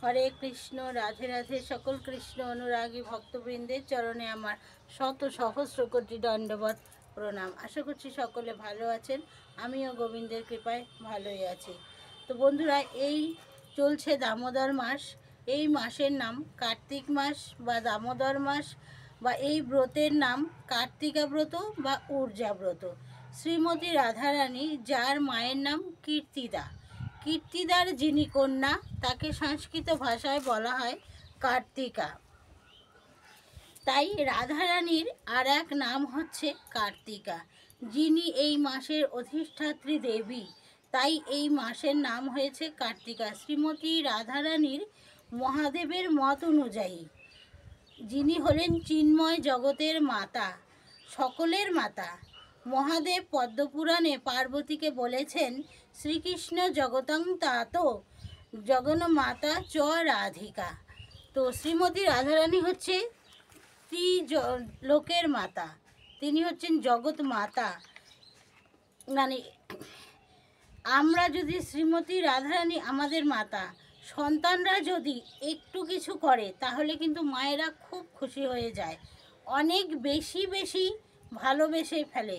হরে কৃষ্ণ, রাধে রাধে। সকল কৃষ্ণ অনুরাগী ভক্তবৃন্দের চরণে আমার শত সহস্র কোটি দণ্ডবত প্রণাম। আশা করছি সকলে ভালো আছেন। আমিও গোবিন্দের কৃপায় ভালোই আছি। তো বন্ধুরা, এই চলছে দামোদর মাস। এই মাসের নাম কার্তিক মাস বা দামোদর মাস, বা এই ব্রতের নাম কার্তিকা ব্রত বা ঊর্জা ব্রত। শ্রীমতী রাধারানী, যার মায়ের নাম কীর্তিদা, কীর্তিদার যিনি কন্যা, তাকে সংস্কৃত ভাষায় বলা হয় কার্তিকা। তাই রাধারানীর আর এক নাম হচ্ছে কার্তিকা, যিনি এই মাসের অধিষ্ঠাত্রী দেবী। তাই এই মাসের নাম হয়েছে কার্তিকা। শ্রীমতী রাধারানীর মহাদেবের মত অনুযায়ী, যিনি হলেন চিন্ময় জগতের মাতা, সকলের মাতা, মহাদেব পদ্মপুরাণে পার্বতীকে বলেছেন, শ্রীকৃষ্ণ জগতং তাত জগন্মাতা চ রাধিকা। তো শ্রীমতী রাধারানী হচ্ছে লোকের মাতা, তিনি হচ্ছেন জগৎ মাতা। মানে আমরা যদি শ্রীমতী রাধারানী আমাদের মাতা, সন্তানরা যদি একটু কিছু করে তাহলে কিন্তু মায়েরা খুব খুশি হয়ে যায়, অনেক বেশি বেশি ভালোবেসে ফেলে,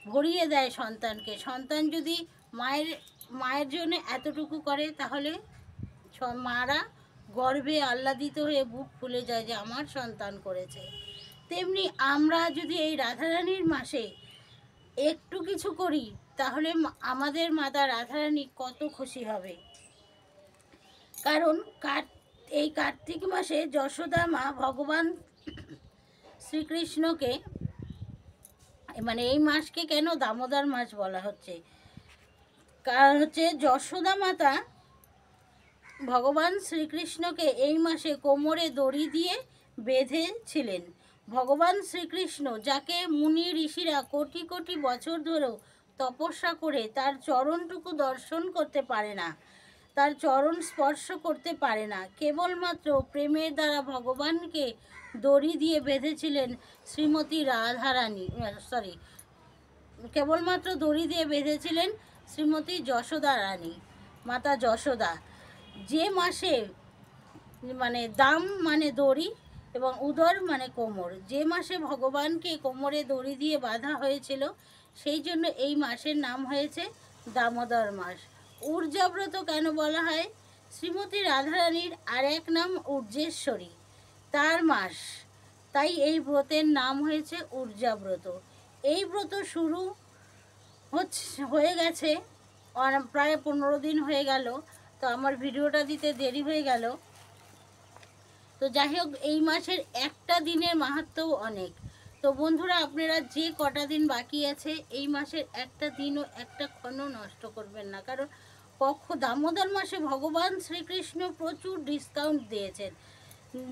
ভরিয়ে দেয় সন্তানকে। সন্তান যদি মায়ের জন্য এতটুকু করে তাহলে মারা গর্বে আহ্লাদিত হয়ে বুক ফুলে যায় যে আমার সন্তান করেছে। তেমনি আমরা যদি এই রাধারানীর মাসে একটু কিছু করি তাহলে আমাদের মাতা রাধারানী কত খুশি হবে। কারণ এই কার্তিক মাসে যশোদা মা ভগবান শ্রীকৃষ্ণকে, মানে এই মাসকে কেন দামোদর মাস বলা হচ্ছে, কারণ হচ্ছে যশোদা মাতা ভগবান শ্রীকৃষ্ণকে এই মাসে কোমরে দড়ি দিয়ে বেঁধেছিলেন। ভগবান শ্রীকৃষ্ণ, যাকে মুনি ঋষিরা কোটি কোটি বছর ধরেও তপস্যা করে তার চরণটুকু দর্শন করতে পারে না, তার চরণ স্পর্শ করতে পারে না, কেবলমাত্র প্রেমের দ্বারা ভগবানকে দড়ি দিয়ে বেঁধেছিলেন শ্রীমতী রাধারানী, কেবলমাত্র দড়ি দিয়ে বেঁধেছিলেন শ্রীমতী যশোদা রানী, মাতা যশোদা। যে মাসে, মানে দাম মানে দড়ি এবং উদর মানে কোমর, যে মাসে ভগবানকে কোমরে দড়ি দিয়ে বাঁধা হয়েছিল, সেই জন্য এই মাসের নাম হয়েছে দামোদর মাস। ঊর্জাব্রত কেন বলা হয়? শ্রীমতী রাধারানীর আর এক নাম ঊর্জেশ্বরী, তার মাস, তাই এই ব্রতের নাম হয়েছে ঊর্জাব্রত। এই ব্রত শুরু হয়ে গেছে প্রায় 15 দিন হয়ে গেল, তো আমার ভিডিওটা দিতে দেরি হয়ে গেল। তো যাই হোক, এই মাসের একটা দিনের মাহাত্ম্যও অনেক। তো বন্ধুরা, আপনারা যে কটা দিন বাকি আছে এই মাসের একটা দিনও একটা ক্ষণও নষ্ট করবেন না। কারণ দামোদর মাসে ভগবান শ্রীকৃষ্ণ প্রচুর ডিসকাউন্ট দিয়েছেন,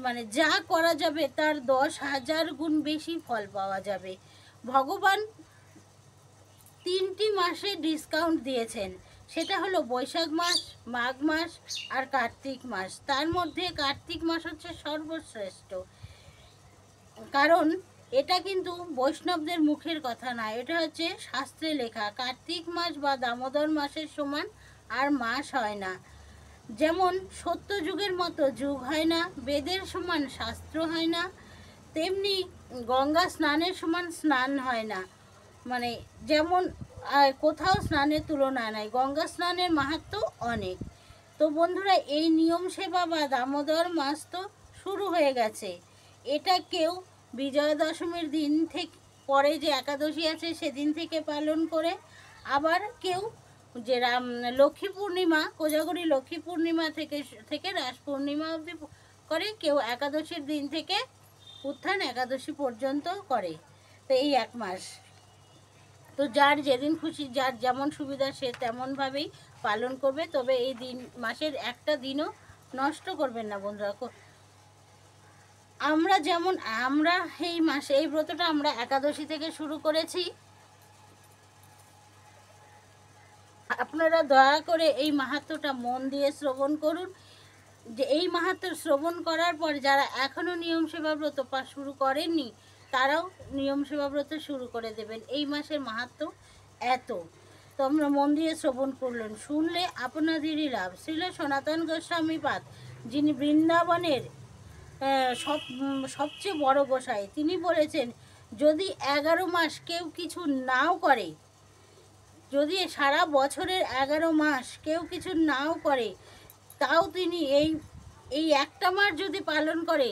মানে যা করা যাবে তার 10,000 গুণ বেশি ফল পাওয়া যাবে। ভগবান 3টি মাসে ডিসকাউন্ট দিয়েছেন, সেটা হলো বৈশাখ মাস, মাঘ মাস আর কার্তিক মাস। তার মধ্যে কার্তিক মাস হচ্ছে সর্বশ্রেষ্ঠ, কারণ এটা কিন্তু বৈষ্ণবদের মুখের কথা না, এটা হচ্ছে শাস্ত্রে লেখা। কার্তিক মাস বা দামোদর মাসের সমান আর মাস হয় না। যেমন সত্যযুগের মতো যুগ হয় না, বেদের সমান শাস্ত্র হয় না, তেমনি গঙ্গা স্নানের সমান স্নান হয় না। মানে যেমন কোথাও স্নানের তুলনা নাই, গঙ্গা স্নানের মাহাত্ম্য অনেক। তো বন্ধুরা, এই নিয়ম সেবা বা দামোদর মাস তো শুরু হয়ে গেছে। এটা কেউ বিজয়া দশমীর দিন থেকে, পরে যে একাদশী আছে সেদিন থেকে পালন করে, আবার কেউ যে লক্ষ্মী পূর্ণিমা, কোজাগরী লক্ষ্মী পূর্ণিমা থেকে রাস পূর্ণিমা অবধি করে, কেউ একাদশীর দিন থেকে উত্থান একাদশী পর্যন্ত করে। তো এই এক মাস, তো যার যেদিন খুশি, যার যেমন সুবিধা সে তেমনভাবেই পালন করবে। তবে এই মাসের একটা দিনও নষ্ট করবেন না বন্ধুরা। আমরা এই মাসে এই ব্রতটা আমরা একাদশী থেকে শুরু করেছি। আপনারা দয়া করে এই মাহাত্ম্যটা মন দিয়ে শ্রবণ করুন। যে এই মাহাত্ম্য শ্রবণ করার পর যারা এখনও নিয়ম সেবা ব্রত শুরু করেননি, তারাও নিয়ম সেবা ব্রত শুরু করে দেবেন। এই মাসের মাহাত্ম্য এত, তো আমরা মন দিয়ে শ্রবণ করলেন, শুনলে আপনাদেরই লাভ। শ্রীল সনাতন গোস্বামী পাদ যিনি বৃন্দাবনের সবচেয়ে বড় গোসাই, তিনি বলেছেন যদি 11 মাস কেউ কিছু নাও করে, যদি সারা বছরের 11 মাস কেউ কিছু নাও করে, তাও তিনি এই একটা মাস যদি পালন করে,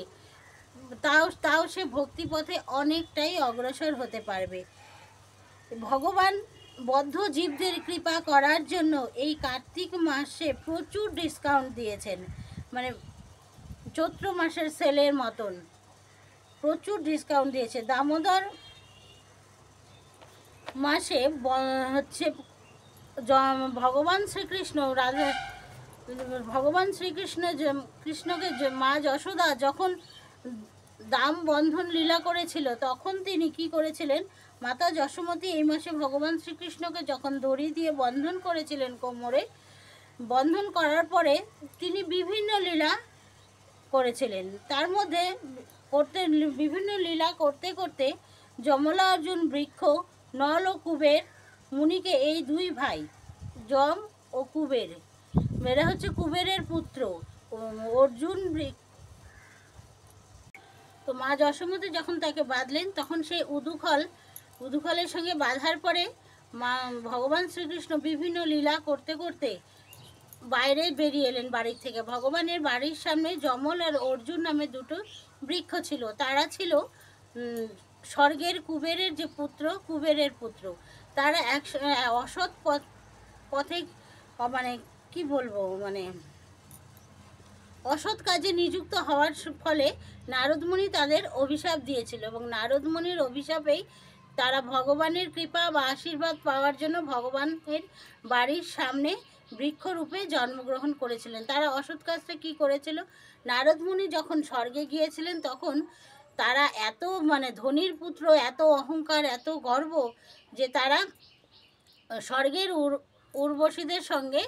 তাও সে ভক্তিপথে অনেকটাই অগ্রসর হতে পারবে। ভগবান বদ্ধ জীবদের কৃপা করার জন্য এই কার্তিক মাসে প্রচুর ডিসকাউন্ট দিয়েছেন, মানে চৈত্র মাসের সেলের মতন প্রচুর ডিসকাউন্ট দিয়েছে। দামোদর মাসে হচ্ছে ভগবান শ্রীকৃষ্ণ কৃষ্ণকে মা যশোদা যখন দাম বন্ধন লীলা করেছিল, তখন তিনি কি করেছিলেন, মাতা যশোমতী এই মাসে ভগবান শ্রীকৃষ্ণকে যখন দড়ি দিয়ে বন্ধন করেছিলেন কোমরে, বন্ধন করার পরে তিনি বিভিন্ন লীলা করেছিলেন। তার মধ্যে বিভিন্ন লীলা করতে করতে যমলা অর্জুন বৃক্ষ, নল ও কুবের মুনিকে, এই দুই ভাই যম ও কুবের, এরা হচ্ছে কুবেরের পুত্র, অর্জুন তো মা যশোমতী যখন তাকে বাঁধলেন, তখন সেই উদুখলের সঙ্গে বাঁধার পরে মা ভগবান শ্রীকৃষ্ণ বিভিন্ন লীলা করতে করতে বাইরে বেরিয়ে এলেন বাড়ির থেকে। ভগবানের বাড়ির সামনে যমল আর অর্জুন নামে দুটো বৃক্ষ ছিল, তারা ছিল স্বর্গের কুবেরের যে পুত্র, কুবেরের পুত্র। তারা অসৎ পথে মানে কি বলবো, মানে অসৎ কাজে নিযুক্ত হওয়ার ফলে নারদমুনি তাদের অভিশাপ দিয়েছিল, এবং নারদমুনির অভিশাপেই তারা ভগবানের কৃপা বা আশীর্বাদ পাওয়ার জন্য ভগবানের বাড়ির সামনে বৃক্ষরূপে জন্মগ্রহণ করেছিলেন। তারা অসৎ কাজটা কী করেছিল, নারদমুনি যখন স্বর্গে গিয়েছিলেন, তখন তারা এত মানে ধনির পুত্র, এত অহংকার, এত গর্ব, যে তারা স্বর্গের উর্বশীদের সঙ্গে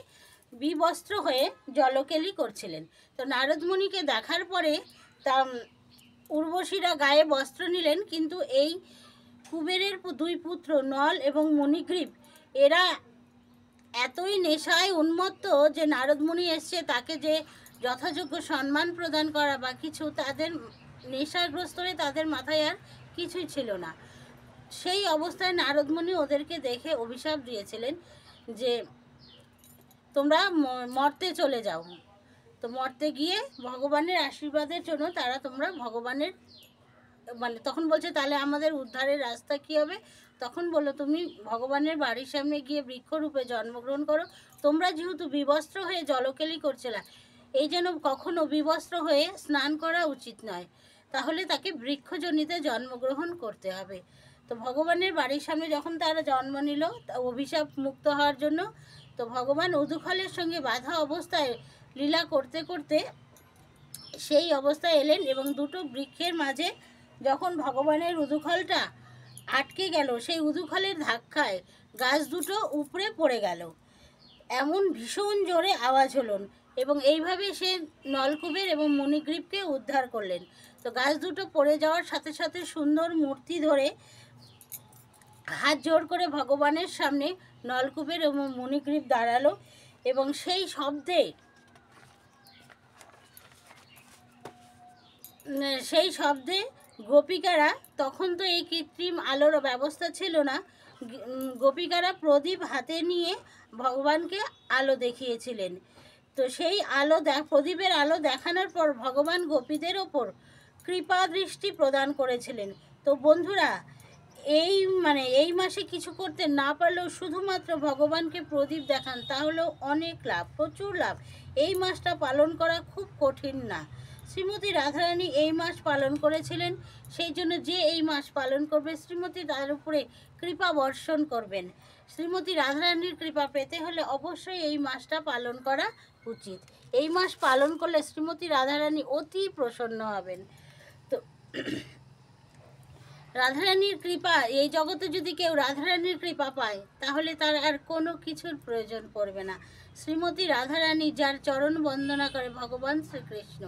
বিবস্ত্র হয়ে জলকেলি করছিলেন। তো নারদমুনিকে দেখার পরে তা উর্বশীরা গায়ে বস্ত্র নিলেন, কিন্তু এই কুবেরের দুই পুত্র নল এবং মণিগ্রীব, এরা এতই নেশায় উন্মত্ত যে নারদমুনি এসছে তাকে যে যথাযোগ্য সম্মান প্রদান করা বা কিছু, তাদের নেশাগ্রস্ত হয়ে তাদের মাথায় আর কিছুই ছিল না। সেই অবস্থায় নারদমুনি ওদেরকে দেখে অভিশাপ দিয়েছিলেন যে তোমরা মর্তে চলে যাও। তো মর্তে গিয়ে ভগবানের আশীর্বাদের জন্য তোমরা ভগবানের মানে তখন বলছে তাহলে আমাদের উদ্ধারের রাস্তা কী হবে, তখন বললো তুমি ভগবানের বাড়ির সামনে গিয়ে বৃক্ষরূপে জন্মগ্রহণ করো। তোমরা যেহেতু বিবস্ত্র হয়ে জলকেলি করছিলা, এই জন্য কখনো বিবস্ত্র হয়ে স্নান করা উচিত নয়, তাহলে তাকে বৃক্ষজনিতে জন্মগ্রহণ করতে হবে। তো ভগবানের বাড়ির সামনে যখন তারা জন্ম নিল অভিশাপ মুক্ত হওয়ার জন্য, তো ভগবান উদুখলের সঙ্গে বাঁধা অবস্থায় লীলা করতে করতে সেই অবস্থায় এলেন, এবং দুটো বৃক্ষের মাঝে যখন ভগবানের উদুখলটা আটকে গেল, সেই উদুখলের ধাক্কায় গাছ দুটো উপড়ে পড়ে গেল, এমন ভীষণ জোরে আওয়াজ হলো, এবং এইভাবে সে নলকুবের এবং মণিগ্রীবকে উদ্ধার করলেন। তো গাছ দুটো পড়ে যাওয়ার সাথে সাথে সুন্দর মূর্তি ধরে হাত জোড় করে ভগবানের সামনে নলকুবের এবং মণিগ্রীব দাঁড়ালো, এবং সেই শব্দে গোপিকারা, তখন তো এই কৃত্রিম আলোর ব্যবস্থা ছিল না, গোপিকারা প্রদীপ হাতে নিয়ে ভগবানকে আলো দেখিয়েছিলেন। তো সেই প্রদীপের আলো দেখানোর পর ভগবান গোপীদের ওপর কৃপা দৃষ্টি প্রদান করেছিলেন। তো বন্ধুরা, এই মাসে কিছু করতে না পারলেও শুধুমাত্র ভগবানকে প্রদীপ দেখান, তাহলেও অনেক লাভ, প্রচুর লাভ। এই মাসটা পালন করা খুব কঠিন না। শ্রীমতী রাধারানী এই মাস পালন করেছিলেন, সেই জন্য যে এই মাস পালন করবে শ্রীমতী তার উপরে কৃপা বর্ষণ করবেন। শ্রীমতী রাধারানীর কৃপা পেতে হলে অবশ্যই এই মাসটা পালন করা উচিত। এই মাস পালন করলে শ্রীমতী রাধারানী অতি প্রসন্ন হবেন। তো রাধারানীর কৃপা, এই জগতে যদি কেউ রাধারানীর কৃপা পায়, তাহলে তার আর কোনো কিছুর প্রয়োজন পড়বে না। শ্রীমতী রাধারানী যার চরণ বন্দনা করে ভগবান শ্রীকৃষ্ণ,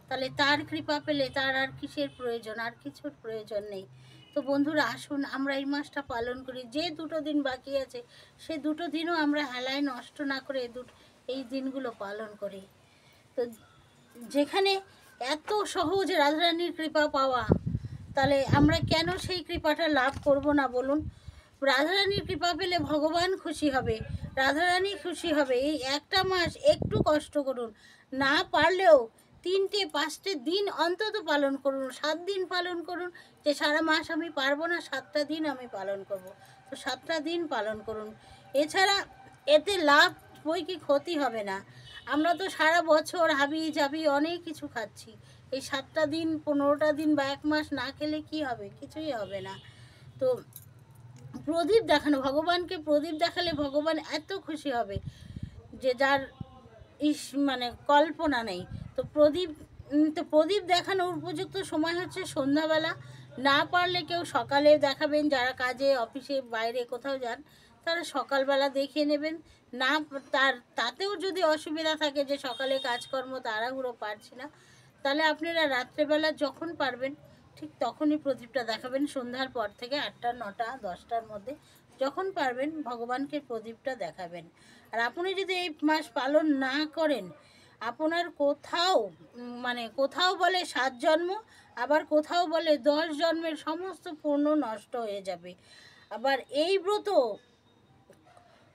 তাহলে তার কৃপা পেলে তার আর কিসের প্রয়োজন, আর কিছুর প্রয়োজন নেই। তো বন্ধুরা, আসুন আমরা এই মাসটা পালন করি। যে দুটো দিন বাকি আছে, সে দুটো দিনও আমরা হেলায় নষ্ট না করে এই দিনগুলো পালন করি। তো যেখানে এত সহজ রাধারানীর কৃপা পাওয়া, তাহলে আমরা কেন সেই কৃপাটা লাভ করব না বলুন? রাধারানীর কৃপা পেলে ভগবান খুশি হবে, রাধারানী খুশি হবে। এই একটা মাস একটু কষ্ট করুন, না পারলেও 3-5 দিন অন্তত পালন করুন, 7 দিন পালন করুন। যে সারা মাস আমি পারবো না, 7টা দিন আমি পালন করব, তো 7টা দিন পালন করুন। এছাড়া এতে লাভ বই কি ক্ষতি হবে না। আমরা তো সারা বছর হাবি জাবি অনেক কিছু খাচ্ছি, এই 7টা দিন 15টা দিন বা 1 মাস না খেলে কি হবে? কিছুই হবে না। তো প্রদীপ দেখানো, ভগবানকে প্রদীপ দেখালে ভগবান এত খুশি হবে যে যার মানে কল্পনা নেই। তো প্রদীপ দেখানোর উপযুক্ত সময় হচ্ছে সন্ধ্যাবেলা। না পারলে কেউ সকালে দেখাবেন, যারা কাজে অফিসে বাইরে কোথাও যান তারা সকালবেলা দেখিয়ে নেবেন। না তাতেও যদি অসুবিধা থাকে যে সকালে কাজকর্ম তাড়াহুড়ো পারছি না, তাহলে আপনারা রাত্রেবেলা যখন পারবেন ঠিক তখনই প্রদীপটা দেখাবেন। সন্ধ্যার পর থেকে 8টা 9টা 10টার মধ্যে যখন পারবেন ভগবানকে প্রদীপটা দেখাবেন। আর আপনি যদি এই মাস পালন না করেন, আপনার কোথাও মানে কোথাও বলে 7 জন্ম, আবার কোথাও বলে 10 জন্মের সমস্ত পুণ্য নষ্ট হয়ে যাবে। আবার এই ব্রত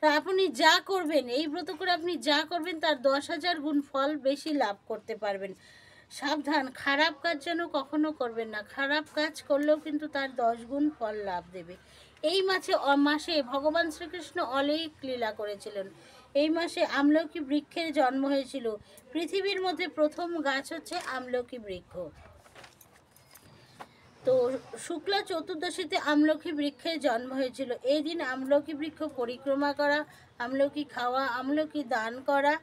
আপনি যা করবেন, এই ব্রত করে আপনি যা করবেন তার 10,000 গুণ ফল বেশি লাভ করতে পারবেন। সাবধান, খারাপ কাজ যেন কখনো করবেন না, খারাপ কাজ করলেও কিন্তু তার 10 গুণ ফল লাভ দেবে। এই মাসে ভগবান শ্রীকৃষ্ণ অনেক লীলা করেছিলেন। এই মাসে আমলকি বৃক্ষের জন্ম হয়েছিল। পৃথিবীর মধ্যে প্রথম গাছ হচ্ছে আমলকি বৃক্ষ। তো শুক্লা চতুর্দশীতে আমলকি বৃক্ষের জন্ম হয়েছিল। এই দিন আমলকি বৃক্ষ পরিক্রমা করা, আমলকি খাওয়া, আমলকি দান করা,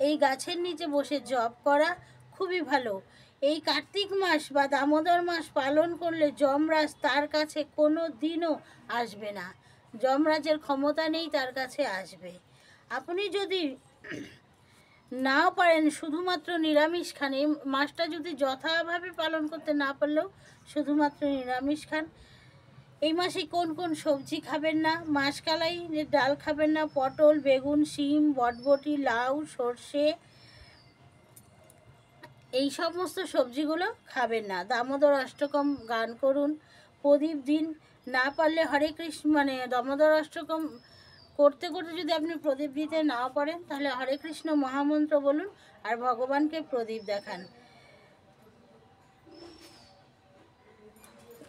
এই গাছের নিচে বসে জপ করা খুবই ভালো। এই কার্তিক মাস বা দামোদর মাস পালন করলে যমরাজ তার কাছে কোনো দিনও আসবে না, যমরাজের ক্ষমতা নেই তার কাছে আসবে। আপনি যদি নাও পারেন শুধুমাত্র নিরামিষ খান, এই মাসটা যদি যথাভাবে পালন করতে না পারলেও শুধুমাত্র নিরামিষ খান। এই মাসে কোন কোন সবজি খাবেন না? মাসকালাই ডাল খাবেন না, পটল, বেগুন, শিম, বটবটি, লাউ, সর্ষে, এই সমস্ত সবজিগুলো খাবেন না। দামোদর অষ্টকম গান করুন, প্রদীপ দিন। না পারলে হরে কৃষ্ণ মানে দামোদর অষ্টকম করতে করতে যদি আপনি প্রদীপ দিতে না পারেন তাহলে হরে কৃষ্ণ মহামন্ত্র বলুন আর ভগবানকে প্রদীপ দেখান।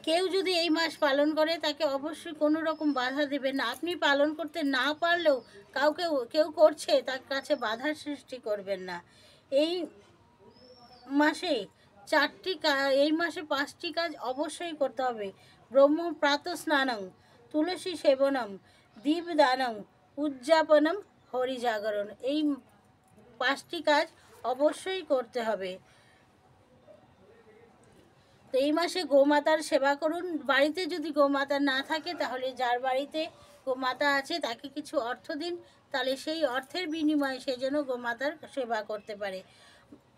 কেউ যদি এই মাস পালন করে তাকে অবশ্যই কোনো রকম বাধা দেবেন না। আপনি পালন করতে না পারলেও কেউ করছে তার কাছে বাধার সৃষ্টি করবেন না। এই মাসে এই মাসে 5টি কাজ অবশ্যই করতে হবে। ব্রহ্ম প্রাত স্নানং, তুলসী সেবনম, দীপদানং, উজ্জাপনম, হরিজাগরণ। এই 5টি কাজ অবশ্যই করতে হবে। তো এই মাসে গোমাতার সেবা করুন। বাড়িতে যদি গোমাতা না থাকে তাহলে যার বাড়িতে গোমাতা আছে তাকে কিছু অর্থ দিন, তাহলে সেই অর্থের বিনিময়ে সে যেন গোমাতার সেবা করতে পারে।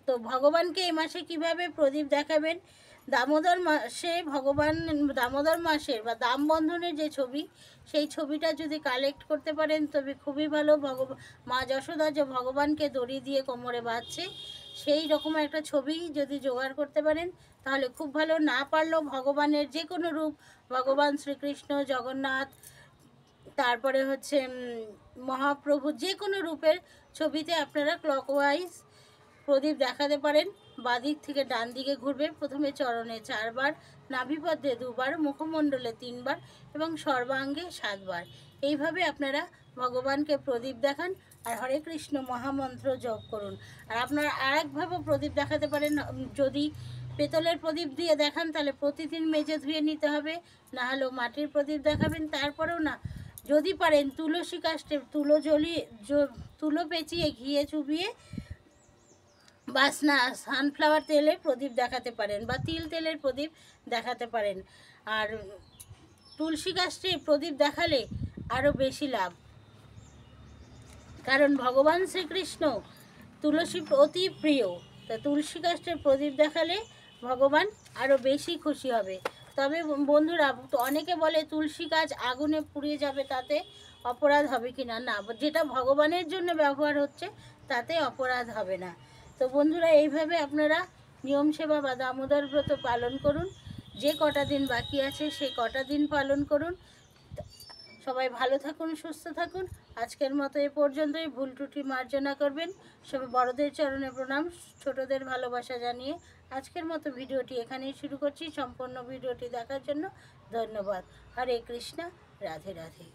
তো ভগবানকে এই মাসে কিভাবে প্রদীপ দেখাবেন? দামোদর মাসের বা দাম বন্ধনের যে ছবি, সেই ছবিটা যদি কালেক্ট করতে পারেন তবে খুবই ভালো। মা যশোদা যে ভগবানকে দড়ি দিয়ে কোমরে বাঁধছে সেই রকম একটা ছবি যদি জোগাড় করতে পারেন তাহলে খুব ভালো। না পারলেও ভগবানের যে কোনো রূপ, ভগবান শ্রীকৃষ্ণ, জগন্নাথ, তারপরে হচ্ছে মহাপ্রভু, যে কোনো রূপের ছবিতে আপনারা ক্লকওয়াইজ প্রদীপ দেখাতে পারেন। বাদিক থেকে ডান দিকে ঘুরবে, প্রথমে চরণে 4 বার, নাভিপদ্মে 2 বার, মুখমণ্ডলে 3 বার এবং সর্বাঙ্গে 7 বার। এইভাবে আপনারা ভগবানকে প্রদীপ দেখান আর হরে কৃষ্ণ মহামন্ত্র জপ করুন। আর আপনারা আরেকভাবে প্রদীপ দেখাতে পারেন, যদি পেতলের প্রদীপ দিয়ে দেখান তাহলে প্রতিদিন মেজে ধুয়ে নিতে হবে, না হলেও মাটির প্রদীপ দেখাবেন। তারপরেও না, যদি পারেন তুলসী কাষ্ঠে তুলো পেঁচিয়ে ঘিয়ে চুবিয়ে বা সানফ্লাওয়ার তেলের প্রদীপ দেখাতে পারেন বা তিল তেলের প্রদীপ দেখাতে পারেন। আর তুলসী কাষ্ঠে প্রদীপ দেখালে আরও বেশি লাভ, কারণ ভগবান শ্রীকৃষ্ণ তুলসী অতি প্রিয়। তা তুলসী কাষ্ঠের প্রদীপ দেখালে ভগবান আরও বেশি খুশি হবে। তবে বন্ধুরা, অনেকে বলে তুলসী গাছ আগুনে পুড়িয়ে যাবে, তাতে অপরাধ হবে কি না? না, যেটা ভগবানের জন্য ব্যবহার হচ্ছে তাতে অপরাধ হবে না। তো তো বন্ধুরা, এইভাবে আপনারা নিয়ম সেবা বা দামোদর ব্রত পালন করুন। যে কটা দিন বাকি আছে সেই কটা দিন পালন করুন। সবাই ভালো থাকুন, সুস্থ থাকুন। আজকের মতো এ পর্যন্তই। ভুল ত্রুটি মার্জনা করবেন। সবাই বড়দের চরণে প্রণাম, ছোটদের ভালোবাসা জানিয়ে আজকের মতো ভিডিওটি এখানেই শুরু করছি। সম্পূর্ণ ভিডিওটি দেখার জন্য ধন্যবাদ। হরে কৃষ্ণা, রাধে রাধে।